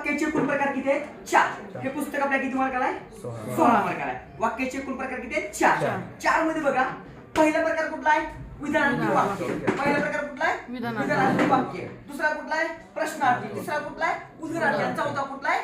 वाक्याचे एकूण प्रकार किती आहेत? 4. हे पुस्तक आपल्या किती मार्काला आहे? 16 मार्काला आहे. वाक्याचे एकूण प्रकार किती आहेत? 4. 4 मध्ये बघा पहिला प्रकार कुठला आहे? विधानार्थी वाक्य. पहिला प्रकार कुठला आहे? विधानार्थी वाक्य. दुसरा कुठला आहे? प्रश्नार्थी. तिसरा कुठला आहे? उदाहरणार्थी. चौथा कुठला आहे?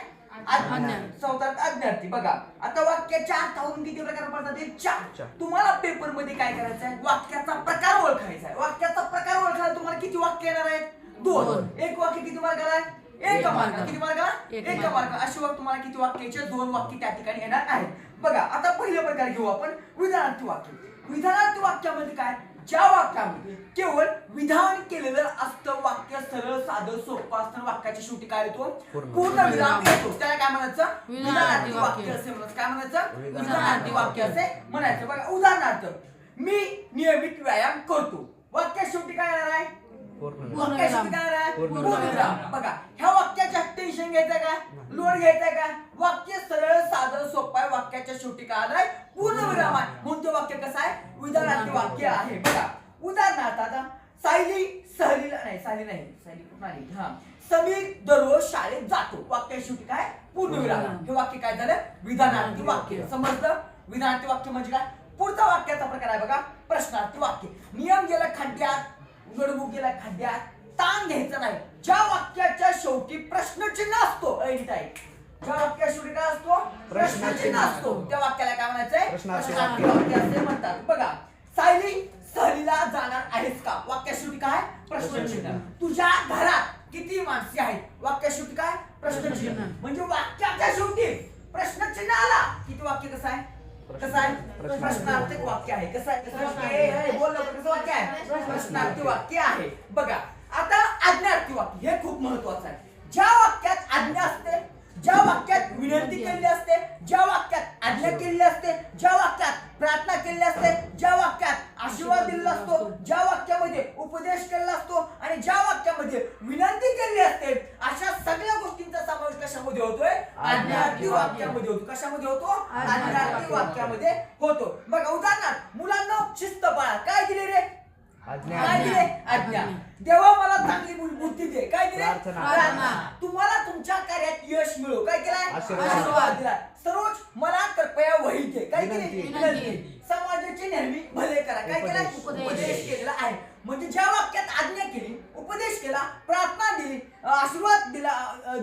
चौथा आज्ञार्थी. बघा आता वाक्याच्या अर्थावरून किती प्रकार पडतात? ते 4. तुम्हाला पेपर मध्ये काय करायचं आहे? वाक्याचा प्रकार ओळखायचा आहे. वाक्याचा प्रकार ओळखायला तुम्हाला किती वाक्य येणार आहेत? 2. एक वाक्य किती मार्काला आहे? 1 मार्क. किती मार्काला? 1 मार्क. अशी वाक्य तुम्हाला किती वाक्याचे? 2 वाक्य त्या ठिकाणी येणार आहेत. बघा आता पहिला प्रकार घेऊ आपण विधानार्थी वाक्य. विधानार्थी वाक्यामध्ये काय? ज्या वाक्यामध्ये केवळ विधान केलेलं असतं, वाक्य सरळ साधं सोपं असतं, वाक्याच्या शेवटी काय येतो? पूर्ण विराम येतो. त्याला काय म्हणायचं? विधानार्थी वाक्य असे म्हणायचं. काय म्हणायचं? विधानार्थी वाक्य असे म्हणायचं. बघा उदाहरणार्थ मी नियमित व्यायाम करतो. वाक्या शेवटी काय येणार आहे? वाक्या शेवटी काय येणार आहे? पूर्ण विराम. बघा ह्या वाक्याच्या टेन्शन घ्यायचं का? लोड घ्यायचा का? वाक्य सरळ साधं सोपं आहे, वाक्याच्या शेवटी काय आलाय? पूर्ण विराम आहे, म्हणून ते वाक्य कसं आहे? विधानार्थी वाक्य आहे. बघा उदाहरणार्थ आता सायली सहलीला नाही, सायली कुठून आली? समीर दररोज शाळेत जातो. वाक्याच्या शेवटी काय? पूर्ण विराम. हे वाक्य काय झालं? विधानार्थी वाक्य. समजलं? विधानार्थी वाक्य म्हणजे काय? पुढचा वाक्याचा प्रकार आहे बघा प्रश्नार्थी वाक्य. नियम गेला खड्ड्यात, नोटबुक गेला खड्ड्यात, ताण घ्यायचा नाही. ज्या वाक्याच्या शेवटी प्रश्नचिन्ह असतो, ज्या वाक्याच्या शेवटी काय असतो? प्रश्नचिन्ह असतो, त्या वाक्याला काय म्हणायचंय? प्रश्नार्थी वाक्य असे म्हणतात. बघा सायली सहलीला जाणार आहेस का? वाक्या शेवटी काय? प्रश्नचिन्ह. तुझ्या घरात किती माणसे आहेत? वाक्या शेवटी काय? प्रश्नचिन्ह. म्हणजे वाक्याच्या शेवटी प्रश्नचिन्ह आला किती वाक्य कसं आहे? कसं आहे? प्रश्नार्थक वाक्य आहे. कसं आहे? बोल लवकर. कसं वाक्य आहे? प्रश्नार्थी वाक्य आहे. बघा आता आज्ञार्थी वाक्य हे खूप महत्वाचं आहे. ज्या वाक्यात आज्ञा असते, ज्या वाक्यात विनंती केलेली असते, ज्या वाक्यात आज्ञा केलेली असते, ज्या वाक्यात प्रार्थना केलेली असते, ज्या वाक्यात आशीर्वाद दिलेला असतो, ज्या वाक्यामध्ये उपदेश केलेला असतो आणि ज्या वाक्यामध्ये विनंती केलेली असते, अशा सगळ्या गोष्टींचा समावेश कशामध्ये होतोय? आज्ञार्थी वाक्यामध्ये होतो. कशामध्ये होतो? आज्ञार्थी वाक्यामध्ये होतो. बघा उदाहरणार्थ मुलांना शिस्त पाळा. काय दिले रे? काय दिले? आज्ञा. देवा मला चांगली बुद्धी दे. काय दिले? प्रार्थना. तुम्हाला तुमच्या कार्यात यश मिळो. काय केलाय? आशीर्वाद दिला. सरोज मला कृपया वही दे. काय केले? विनंती. समाजाचे नेहमी भले करा. काय केलाय? उपदेश केलेला आहे. म्हणजे ज्या वाक्यात आज्ञा केली, उपदेश केला, प्रार्थना दिली, आशीर्वाद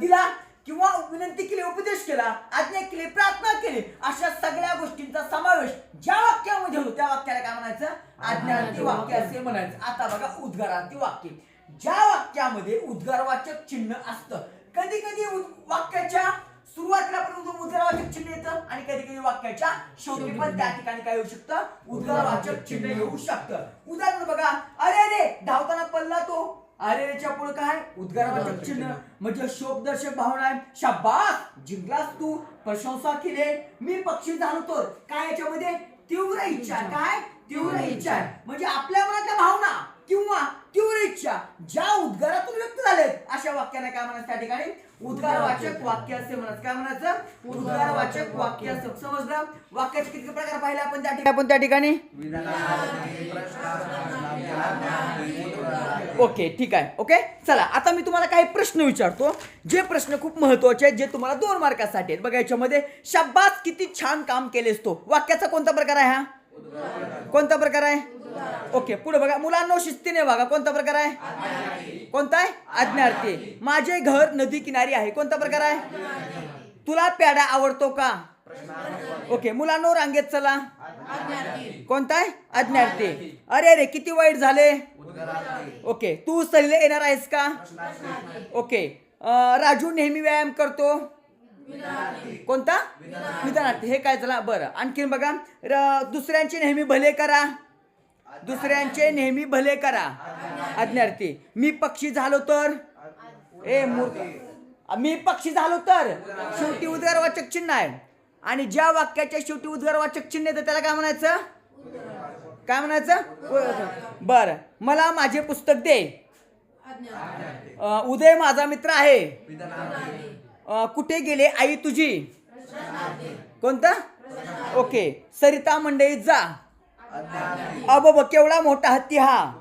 दिला किंवा विनंती केली, उपदेश केला, आज्ञा केली, प्रार्थना केली, अशा सगळ्या गोष्टींचा समावेश ज्या वाक्यामध्ये होतो त्या वाक्याला काय म्हणायचं? आज्ञार्थी वाक्य असे म्हणायचं. आता बघा उद्गारार्थी वाक्य. ज्या वाक्यामध्ये उद्गारवाचक चिन्ह असतं, कधी कधी वाक्याच्या सुरुवातीला पण उद्गारवाचक चिन्ह येतं आणि कधी कधी वाक्याच्या शेवटी पण त्या ठिकाणी काय येऊ शकतं? उद्गारवाचक चिन्ह येऊ शकतं. उदाहरण बघा, अरे रे धावताना पडला तो. अरेच्या पुढे काय? उद्गारवाचक चिन्ह म्हणजे शोकदर्शक भावना आहे. शाबास जिंकलास तू, प्रशंसा केली. मी पक्षी झालो तर काय याच्यामध्ये? तीव्र इच्छा. काय? तीव्र इच्छा आहे. म्हणजे आपल्या मनातल्या भावना किंवा तीव्र इच्छा ज्या उद्गारातून व्यक्त झालेत अशा वाक्याला काय म्हणायचं? त्या ठिकाणी उद्गारवाचक वाक्य असे म्हणायचं. काय म्हणायचं? उद्गारवाचक वाक्य असं. समजलं? वाक्याचे किती प्रकार पाहिले आपण त्या ठिकाणी? ओके ठीक आहे. ओके चला आता मी तुम्हाला काही प्रश्न विचारतो, जे प्रश्न खूप महत्वाचे आहेत, जे तुम्हाला 2 मार्कासाठी आहेत. बघा याच्यामध्ये शाबास किती छान काम केलेस तो, वाक्याचा कोणता प्रकार आहे? हा कोणता प्रकार आहे? ओके पुढे बघा, मुलांनो शिस्तीने वागा. कोणता प्रकार आहे? कोणता आहे? आज्ञार्थी. माझे घर नदी किनारी आहे. कोणता प्रकार आहे? तुला प्याडा आवडतो का? ओके. मुलांनो रांगेत चला. कोणता आहे? आज्ञार्थी. अरे रे किती वाईट झाले. ओके. तू सहलीला येणार आहेस का? ओके. राजू नेहमी व्यायाम करतो. कोणता? विधानार्थी. हे काय झाला? बरं आणखीन बघा, दुसऱ्यांचे नेहमी भले करा. दुसऱ्यांचे नेहमी भले करा. आज्ञार्थी. मी पक्षी झालो तर? मी पक्षी झालो तर शेवटी उद्गारवाचक चिन्ह आहे आणि ज्या वाक्याच्या शेवटी उद्गारवाचक चिन्ह येतं त्याला काय म्हणायचं? काय म्हणायचं? बरं मला माझे पुस्तक दे. उदय माझा मित्र आहे. कुठे गेले आई तुझी? कोणता? ओके. सरिता मंडईत जा. अबब केवढा मोठा हत्ती हा.